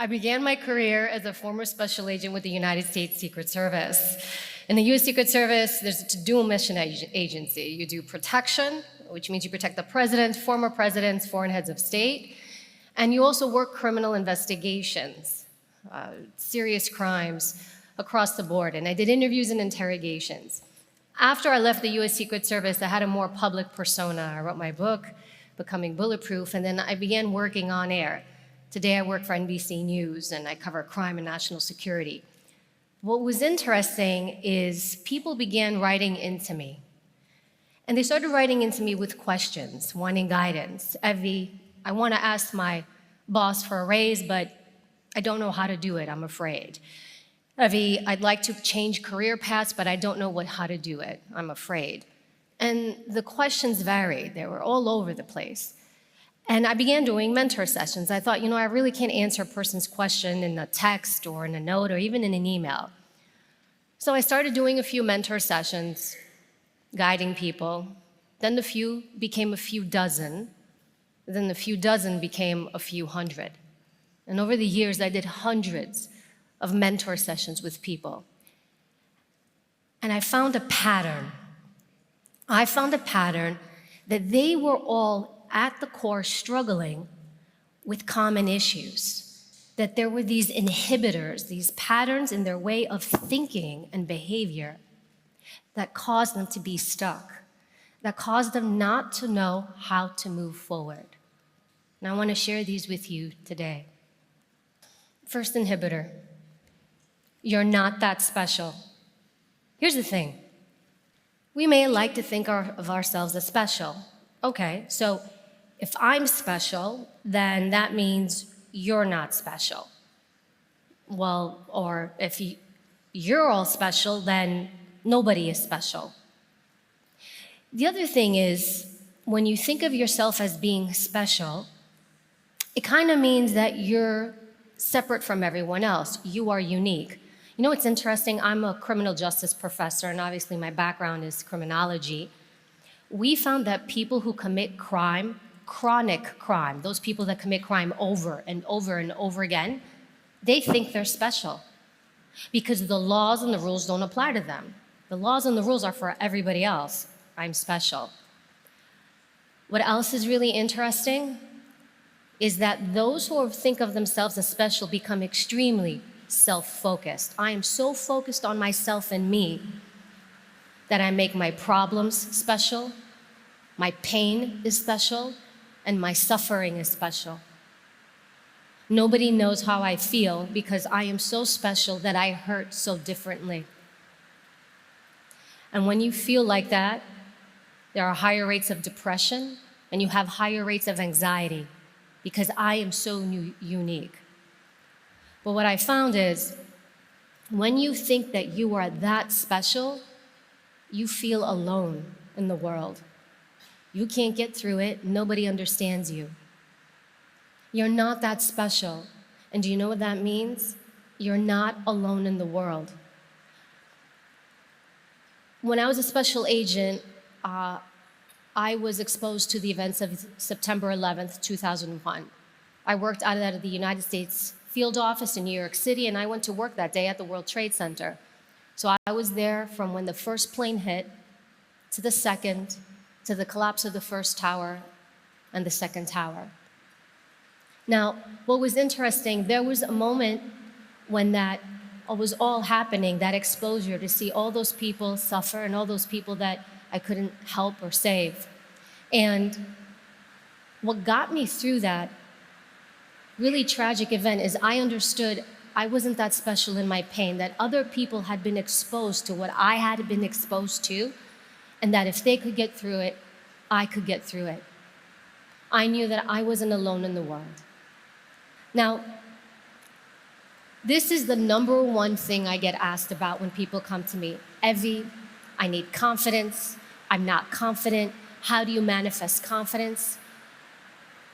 I began my career as a former special agent with the United States Secret Service. In the U.S. Secret Service, there's a dual mission agency. You do protection, which means you protect the president, former presidents, foreign heads of state, and you also work criminal investigations, serious crimes across the board. And I did interviews and interrogations. After I left the U.S. Secret Service, I had a more public persona. I wrote my book, Becoming Bulletproof, and then I began working on air. Today I work for NBC News and I cover crime and national security. What was interesting is people began writing into me. And they started writing into me with questions, wanting guidance. Evie, I want to ask my boss for a raise, but I don't know how to do it, I'm afraid. Evie, I'd like to change career paths, but I don't know how to do it, I'm afraid. And the questions varied, they were all over the place. And I began doing mentor sessions. I thought, I really can't answer a person's question in a text or in a note or even in an email. So I started doing a few mentor sessions, guiding people. Then the few became a few dozen. Then the few dozen became a few hundred. And over the years, I did hundreds of mentor sessions with people. And I found a pattern. I found a pattern that they were all at the core struggling with common issues, that there were these inhibitors, these patterns in their way of thinking and behavior that caused them to be stuck, that caused them not to know how to move forward. And I want to share these with you today. First inhibitor, you're not that special. Here's the thing. We may like to think of ourselves as special. Okay, so if I'm special, then that means you're not special. Well, or if you're all special, then nobody is special. The other thing is, when you think of yourself as being special, it kind of means that you're separate from everyone else. You are unique. You know what's interesting? I'm a criminal justice professor, and obviously my background is criminology. We found that people who commit crime, chronic crime, those people that commit crime over and over and over again, they think they're special because the laws and the rules don't apply to them. The laws and the rules are for everybody else. I'm special. What else is really interesting is that those who think of themselves as special become extremely self-focused. I am so focused on myself and me that I make my problems special, my pain is special, and my suffering is special. Nobody knows how I feel because I am so special that I hurt so differently. And when you feel like that, there are higher rates of depression and you have higher rates of anxiety because I am so unique. But what I found is when you think that you are that special, you feel alone in the world. You can't get through it. Nobody understands you. You're not that special. And do you know what that means? You're not alone in the world. When I was a special agent, I was exposed to the events of September 11th, 2001. I worked out of the United States field office in New York City, and I went to work that day at the World Trade Center. So I was there from when the first plane hit to the second, to the collapse of the first tower and the second tower. Now, what was interesting, there was a moment when that was all happening, that exposure, to see all those people suffer and all those people that I couldn't help or save. And what got me through that really tragic event is I understood I wasn't that special in my pain, that other people had been exposed to what I had been exposed to, and that if they could get through it, I could get through it. I knew that I wasn't alone in the world. Now, this is the number one thing I get asked about when people come to me. Evie, I need confidence. I'm not confident. How do you manifest confidence?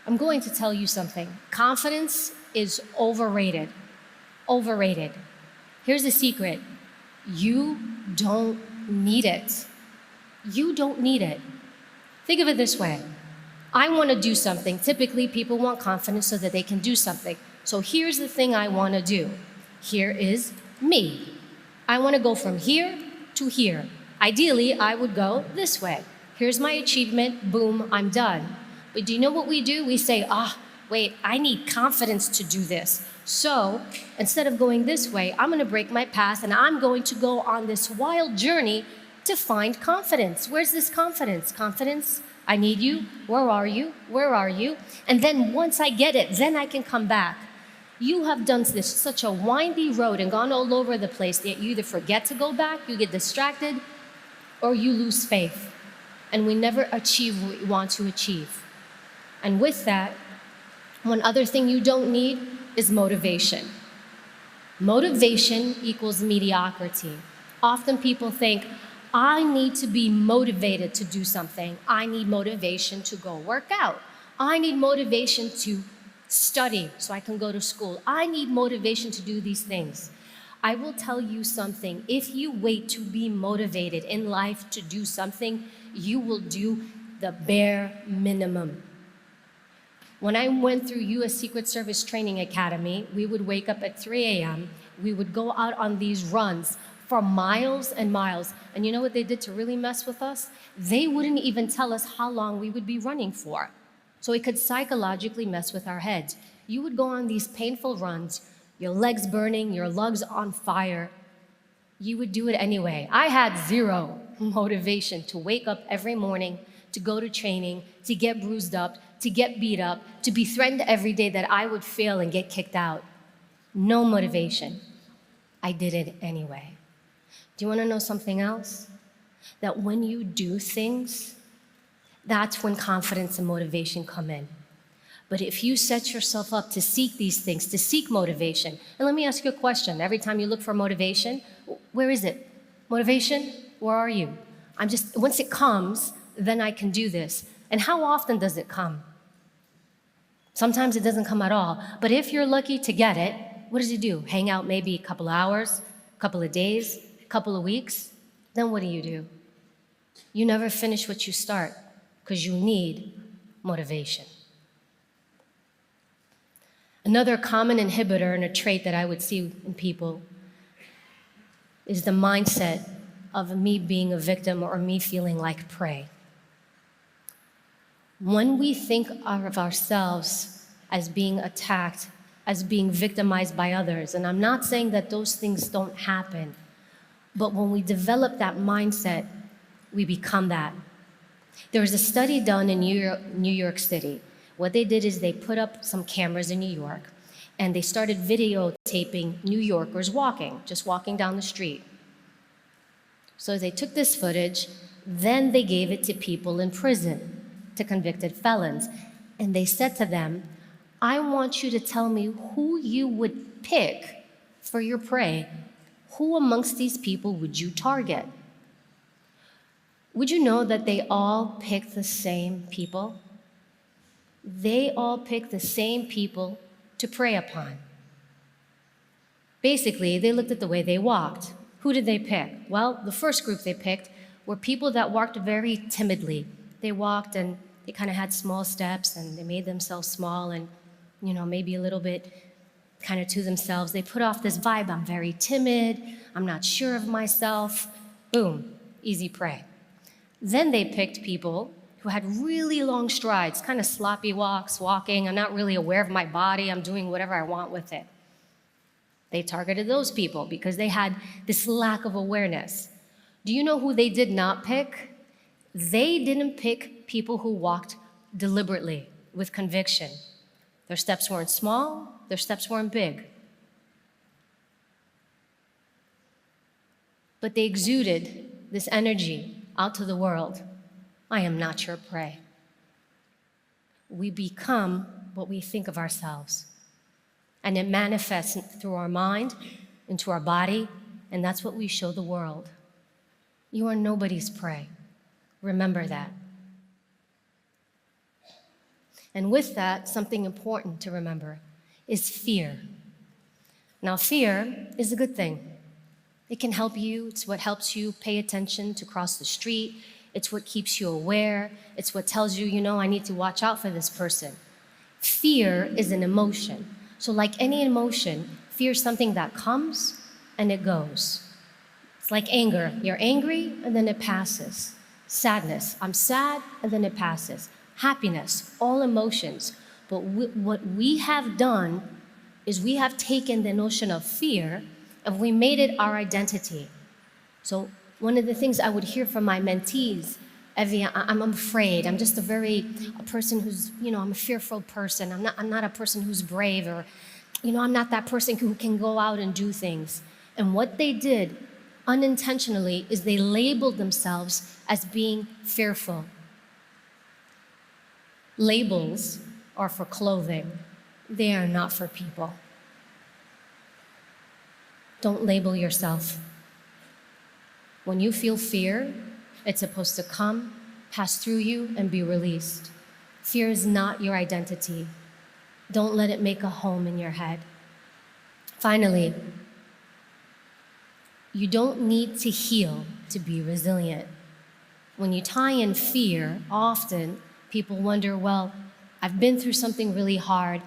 I'm going to tell you something. Confidence is overrated. Overrated. Here's the secret. You don't need it. You don't need it. Think of it this way. I want to do something. Typically, people want confidence so that they can do something. So here's the thing I want to do. Here is me. I want to go from here to here. Ideally, I would go this way. Here's my achievement, boom, I'm done. But do you know what we do? We say, wait, I need confidence to do this. So instead of going this way, I'm gonna break my path and I'm going to go on this wild journey to find confidence. Where's this confidence? Confidence, I need you, where are you, where are you? And then once I get it, then I can come back. You have done this such a windy road and gone all over the place that you either forget to go back, you get distracted, or you lose faith. And we never achieve what we want to achieve. And with that, one other thing you don't need is motivation. Motivation equals mediocrity. Often people think, I need to be motivated to do something. I need motivation to go work out. I need motivation to study so I can go to school. I need motivation to do these things. I will tell you something. If you wait to be motivated in life to do something, you will do the bare minimum. When I went through U.S. Secret Service Training Academy, we would wake up at 3 a.m. We would go out on these runs for miles and miles. And you know what they did to really mess with us? They wouldn't even tell us how long we would be running for. So it could psychologically mess with our heads. You would go on these painful runs, your legs burning, your lungs on fire. You would do it anyway. I had zero motivation to wake up every morning, to go to training, to get bruised up, to get beat up, to be threatened every day that I would fail and get kicked out. No motivation. I did it anyway. Do you want to know something else? That when you do things, that's when confidence and motivation come in. But if you set yourself up to seek these things, to seek motivation, and let me ask you a question. Every time you look for motivation, where is it? Motivation, where are you? Once it comes, then I can do this. And how often does it come? Sometimes it doesn't come at all. But if you're lucky to get it, what does it do? Hang out maybe a couple of hours, a couple of days, a couple of weeks? Then what do? You never finish what you start because you need motivation. Another common inhibitor and a trait that I would see in people is the mindset of me being a victim or me feeling like prey. When we think of ourselves as being attacked, as being victimized by others, and I'm not saying that those things don't happen, but when we develop that mindset, we become that. There was a study done in New York City. What they did is they put up some cameras in New York, and they started videotaping New Yorkers just walking down the street. So they took this footage, then they gave it to people in prison, to convicted felons, and they said to them, I want you to tell me who you would pick for your prey. Who amongst these people would you target? Would you know that they all picked the same people? They all picked the same people to prey upon. Basically, they looked at the way they walked. Who did they pick? Well, the first group they picked were people that walked very timidly. They walked and they kind of had small steps and they made themselves small and, maybe a little bit kind of to themselves. They put off this vibe, I'm very timid, I'm not sure of myself. Boom, easy prey. Then they picked people who had really long strides, kind of sloppy walking. I'm not really aware of my body. I'm doing whatever I want with it. They targeted those people because they had this lack of awareness. Do you know who they did not pick? They didn't pick people who walked deliberately with conviction. Their steps weren't small, their steps weren't big. But they exuded this energy out to the world. I am not your prey. We become what we think of ourselves. And it manifests through our mind, into our body, and that's what we show the world. You are nobody's prey. Remember that. And with that, something important to remember is fear. Now, fear is a good thing. It can help you. It's what helps you pay attention to cross the street. It's what keeps you aware. It's what tells you, I need to watch out for this person. Fear is an emotion. So like any emotion, fear is something that comes and it goes. It's like anger. You're angry and then it passes. Sadness, I'm sad and then it passes. Happiness, all emotions. But what we have done is we have taken the notion of fear and we made it our identity. So one of the things I would hear from my mentees, Evie, I'm afraid. I'm just a person who's, I'm a fearful person. I'm not a person who's brave, or, I'm not that person who can go out and do things. And what they did unintentionally is they labeled themselves as being fearful. Labels are for clothing. They are not for people. Don't label yourself. When you feel fear, it's supposed to come, pass through you, and be released. Fear is not your identity. Don't let it make a home in your head. Finally, you don't need to heal to be resilient. When you tie in fear, often people wonder, well, I've been through something really hard.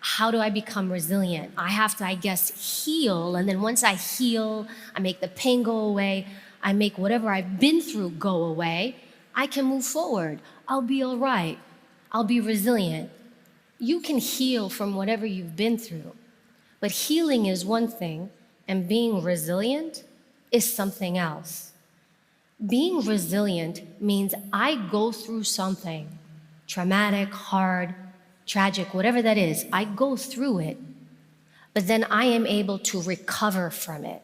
How do I become resilient? I have to, I guess, heal. And then once I heal, I make the pain go away. I make whatever I've been through go away. I can move forward. I'll be all right. I'll be resilient. You can heal from whatever you've been through. But healing is one thing, and being resilient is something else. Being resilient means I go through something traumatic, hard, tragic, whatever that is. I go through it, but then I am able to recover from it.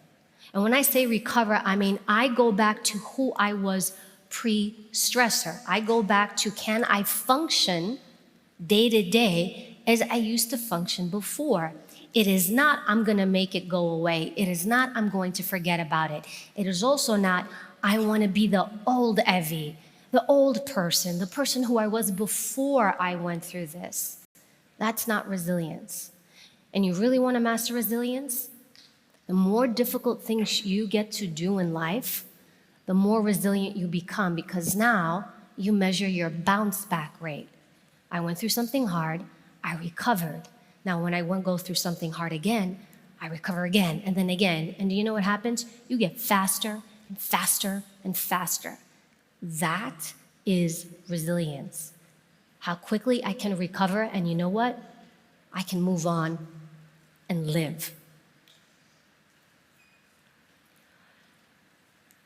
And when I say recover, I mean I go back to who I was pre-stressor. I go back to, can I function day to day as I used to function before? It is not, I'm gonna make it go away. It is not, I'm going to forget about it. It is also not, I wanna be the old Evie, the old person, the person who I was before I went through this. That's not resilience. And you really wanna master resilience? The more difficult things you get to do in life, the more resilient you become, because now you measure your bounce back rate. I went through something hard, I recovered. Now, when I go through something hard again, I recover again, and then again. And do you know what happens? You get faster and faster and faster. That is resilience. How quickly I can recover, and you know what? I can move on and live.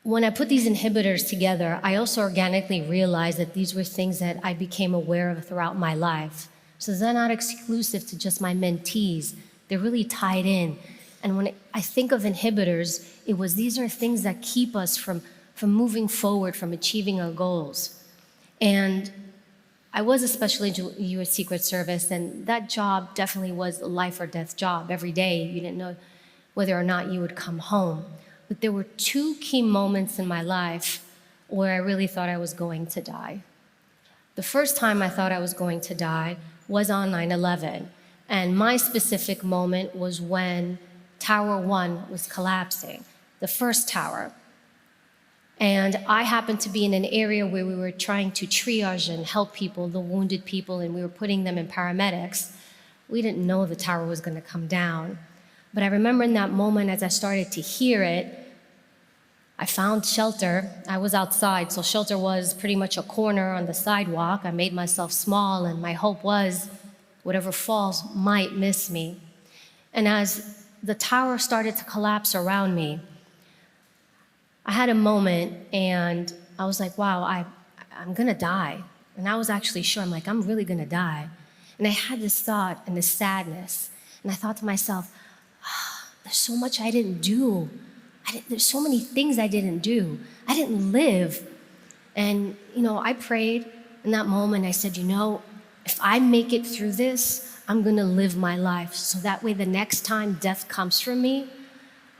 When I put these inhibitors together, I also organically realized that these were things that I became aware of throughout my life. So they're not exclusive to just my mentees. They're really tied in. And when I think of inhibitors, these are things that keep us from moving forward, from achieving our goals. And I was a special agent with the U.S. Secret Service, and that job definitely was a life or death job. Every day, you didn't know whether or not you would come home. But there were two key moments in my life where I really thought I was going to die. The first time I thought I was going to die was on 9/11. And my specific moment was when Tower 1 was collapsing, the first tower. And I happened to be in an area where we were trying to triage and help people, the wounded people, and we were putting them in paramedics. We didn't know the tower was going to come down. But I remember in that moment, as I started to hear it, I found shelter. I was outside, so shelter was pretty much a corner on the sidewalk. I made myself small, and my hope was whatever falls might miss me. And as the tower started to collapse around me, I had a moment, and I was like, wow, I'm gonna die. And I was actually sure, I'm really gonna die. And I had this thought and this sadness, and I thought to myself, there's so much I didn't do. There's so many things I didn't do. I didn't live. And, I prayed in that moment. I said, if I make it through this, I'm gonna live my life. So that way the next time death comes for me,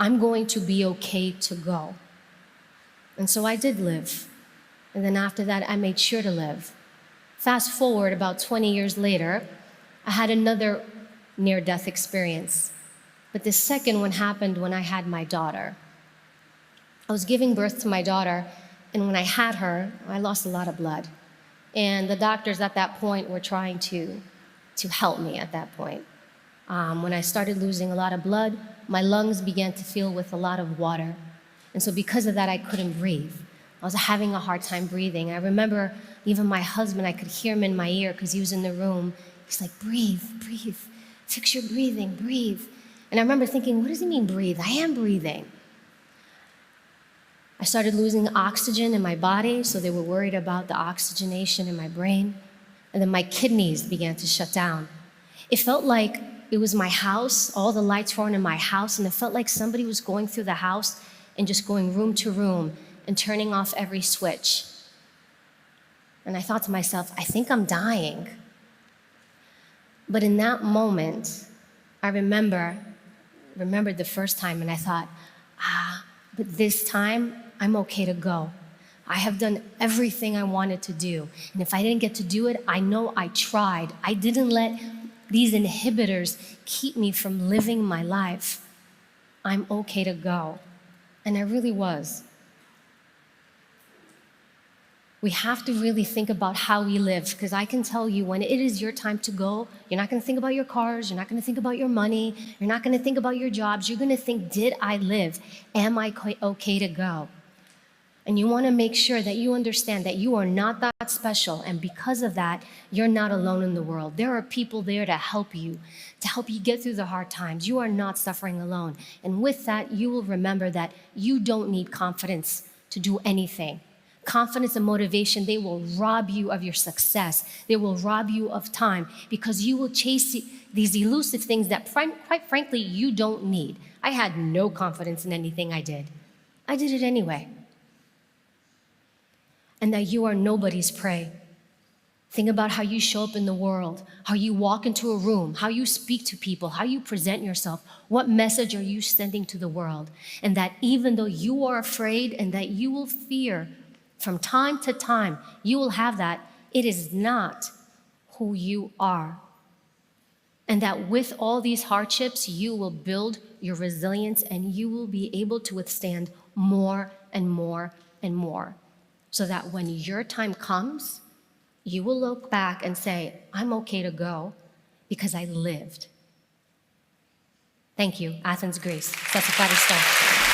I'm going to be okay to go. And so I did live. And then after that, I made sure to live. Fast forward about 20 years later, I had another near-death experience. But the second one happened when I had my daughter. I was giving birth to my daughter, and when I had her, I lost a lot of blood. And the doctors at that point were trying to help me at that point. When I started losing a lot of blood, my lungs began to fill with a lot of water. And so because of that, I couldn't breathe. I was having a hard time breathing. I remember even my husband, I could hear him in my ear because he was in the room. He's like, breathe, breathe, fix your breathing, breathe. And I remember thinking, what does he mean breathe? I am breathing. I started losing oxygen in my body, so they were worried about the oxygenation in my brain. And then my kidneys began to shut down. It felt like it was my house, all the lights were on in my house, and it felt like somebody was going through the house and just going room to room and turning off every switch. And I thought to myself, I think I'm dying. But in that moment, I remembered the first time, and I thought, but this time, I'm okay to go. I have done everything I wanted to do. And if I didn't get to do it, I know I tried. I didn't let these inhibitors keep me from living my life. I'm okay to go. And I really was. We have to really think about how we live, because I can tell you when it is your time to go, you're not going to think about your cars, you're not going to think about your money, you're not going to think about your jobs, you're going to think, did I live? Am I okay to go? And you want to make sure that you understand that you are not that special, and because of that, you're not alone in the world. There are people there to help you get through the hard times. You are not suffering alone. And with that, you will remember that you don't need confidence to do anything. Confidence and motivation, they will rob you of your success. They will rob you of time because you will chase these elusive things that, quite frankly, you don't need. I had no confidence in anything I did. I did it anyway. And that you are nobody's prey. Think about how you show up in the world, how you walk into a room, how you speak to people, how you present yourself. What message are you sending to the world? And that even though you are afraid and that you will fear, from time to time, you will have that. It is not who you are. And that with all these hardships, you will build your resilience and you will be able to withstand more and more and more. So that when your time comes, you will look back and say, I'm okay to go because I lived. Thank you, Athens, Greece. Sabotage.